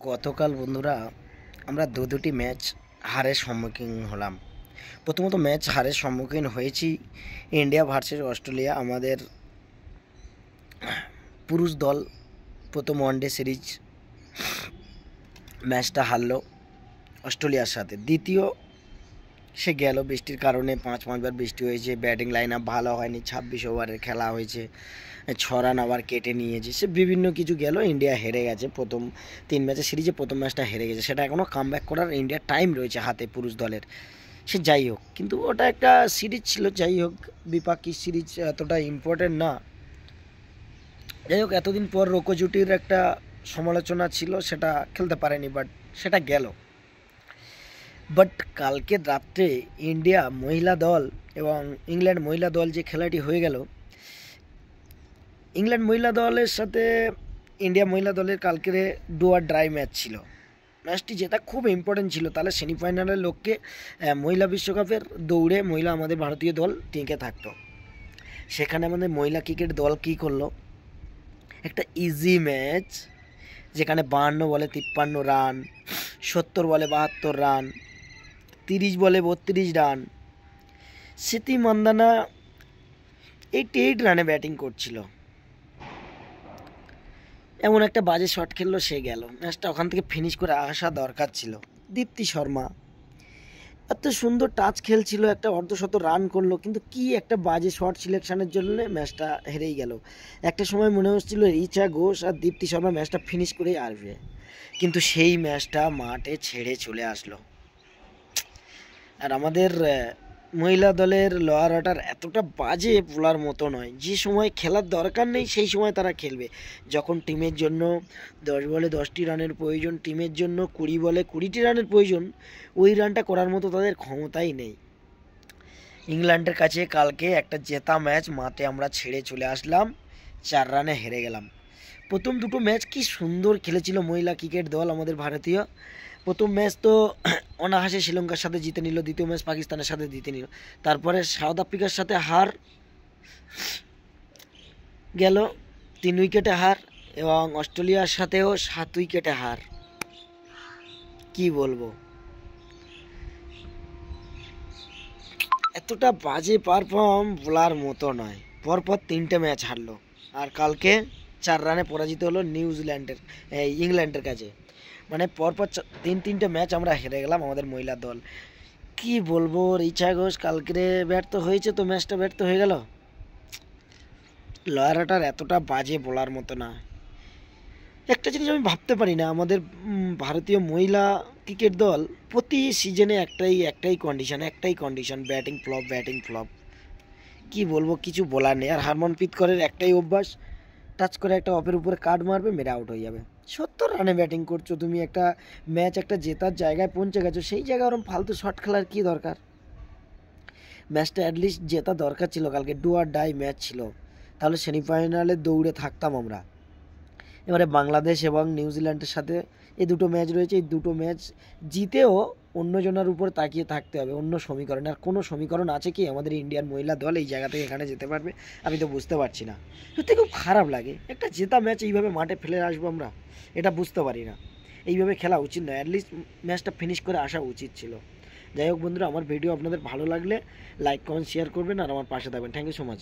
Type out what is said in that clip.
গতকাল বন্ধুরা আমরা দুটি ম্যাচ হারের সম্মুখীন হলাম। প্রথমত ম্যাচ হারের সম্মুখীন হয়েছি ইন্ডিয়া ভার্সেস অস্ট্রেলিয়া। আমাদের পুরুষ দল প্রথম ওয়ানডে সিরিজ ম্যাচটা হারলো অস্ট্রেলিয়ার সাথে। দ্বিতীয় সে গেল বৃষ্টির কারণে, পাঁচবার বৃষ্টি হয়েছে, ব্যাটিং লাইন আপ ভালো হয়নি, 26 ওভারের খেলা হয়েছে, 6 রান আবার কেটে নিয়েছে, সে বিভিন্ন কিছু গেল, ইন্ডিয়া হেরে গেছে। প্রথম 3 ম্যাচের সিরিজে প্রথম ম্যাচটা হেরে গেছে, সেটা এখনও কামব্যাক করার ইন্ডিয়ার টাইম রয়েছে হাতে পুরুষ দলের। সে যাই হোক, কিন্তু ওটা একটা সিরিজ ছিল, যাই হোক বিপাকি সিরিজ, এতটা ইম্পর্টেন্ট না। যাই হোক, এতদিন পর রোকো জুটির একটা সমালোচনা ছিল, সেটা খেলতে পারেনি, বাট সেটা গেল। বাট কালকে রাত্রে ইন্ডিয়া মহিলা দল এবং ইংল্যান্ড মহিলা দল যে খেলাটি হয়ে গেল, ইংল্যান্ড মহিলা দলের সাথে ইন্ডিয়া মহিলা দলের কালকের ডু অর ডাই ম্যাচ ছিল। ম্যাচটি জেতা খুব ইম্পর্টেন্ট ছিল, তাহলে সেমিফাইনালের লোককে মহিলা বিশ্বকাপের দৌড়ে মহিলা আমাদের ভারতীয় দল টিকে থাকতো। সেখানে আমাদের মহিলা ক্রিকেট দল কী করলো, একটা ইজি ম্যাচ যেখানে 52 বলে 53 রান, 70 বলে 72 রান, 30 বলে 32 রান, স্মৃতি মান্দানা 88 রানে ব্যাটিং করছিল। এমন একটা বাজে শট খেললো, সে গেল। ম্যাচটা ওখান থেকে ফিনিশ করে আসা দরকার ছিল। দীপ্তি শর্মা এত সুন্দর টাচ খেলছিল, একটা অর্ধশত রান করলো, কিন্তু কি একটা বাজে শট সিলেকশনের জন্য ম্যাচটা হেরেই গেল। একটা সময় মনে হচ্ছিল রিচা ঘোষ আর দীপ্তি শর্মা ম্যাচটা ফিনিশ করেই আসবে, কিন্তু সেই ম্যাচটা মাঠে ছেড়ে চলে আসলো। আর আমাদের মহিলা দলের লোয়ার অর্ডার এতটা বাজে বলার মতো নয়। যে সময় খেলার দরকার নেই সেই সময় তারা খেলবে। যখন টিমের জন্য 10 বলে 10টি রানের প্রয়োজন, টিমের জন্য 20 বলে 20টি রানের প্রয়োজন, ওই রানটা করার মতো তাদের ক্ষমতাই নেই। ইংল্যান্ডের কাছে কালকে একটা জেতা ম্যাচ মাঠে আমরা ছেড়ে চলে আসলাম, 4 রানে হেরে গেলাম। প্রথম দুটো ম্যাচ কি সুন্দর খেলেছিল মহিলা ক্রিকেট দল আমাদের ভারতীয়। প্রথম ম্যাচ তো অনায়াসে শ্রীলঙ্কার সাথে জিতে নিল, দ্বিতীয় ম্যাচ পাকিস্তানের সাথে জিতে নিল, তারপরে সাউথ আফ্রিকার সাথে হার গেল, 3 উইকেটে হার, এবং অস্ট্রেলিয়ার সাথেও 7 উইকেটে হার। কি বলবো, এতটা বাজে পারফর্ম বলার মতো নয়। পরপর 3টে ম্যাচ হারলো, আর কালকে 4 রানে পরাজিত হলো ইংল্যান্ডের কাছে। মানে পরপর 3টে ম্যাচ আমরা হেরে গেলাম আমাদের মহিলা দল। কি বলবো, রিচা ঘোষ কালকে ব্যর্থ হয়েছে, তো ম্যাচটা ব্যর্থ হয়ে গেল। লয়ারাটার এতটা বাজে বলার মতো না। একটা জিনিস আমি ভাবতে পারি না, আমাদের ভারতীয় মহিলা ক্রিকেট দল প্রতি সিজনে একটাই কন্ডিশন, ব্যাটিং ফ্লপ। কি বলবো, কিছু বলার নেই। আর হারমনপ্রীত করের একটাই অভ্যাস, টাচ করে একটা অফের উপরে কাট মারবে, মেরে আউট হয়ে যাবে। 70 রানে ব্যাটিং করছো তুমি, একটা ম্যাচ একটা জেতার জায়গায় পৌঁছে গেছো, সেই জায়গায় ওরকম ফালতু শট খেলার কী দরকার? ম্যাচটা অ্যাটলিস্ট জেতা দরকার ছিল, কালকে ডু অর ডাই ম্যাচ ছিল, তাহলে সেমিফাইনালে দৌড়ে থাকতাম আমরা। এবারে বাংলাদেশ এবং নিউজিল্যান্ডের সাথে এই দুটো ম্যাচ রয়েছে, এই দুটো ম্যাচ জিতেও অন্যজনের উপর তাকিয়ে থাকতে হবে, অন্য সমীকরণ। আর কোনো সমীকরণ আছে কি আমাদের ইন্ডিয়ান মহিলা দল এই জায়গা থেকে এখানে যেতে পারবে? আমি তো বুঝতে পারছি না। সত্যি খুব খারাপ লাগে, একটা জেতা ম্যাচ এইভাবে মাঠে ফেলে আসবো আমরা, এটা বুঝতে পারি না। এইভাবে খেলা উচিত নয়, অ্যাটলিস্ট ম্যাচটা ফিনিশ করে আসা উচিত ছিল। যাই হোক বন্ধুরা, আমার ভিডিও আপনাদের ভালো লাগলে লাইক কমেন্ট শেয়ার করবেন আর আমার পাশে থাকবেন। Thank you so much.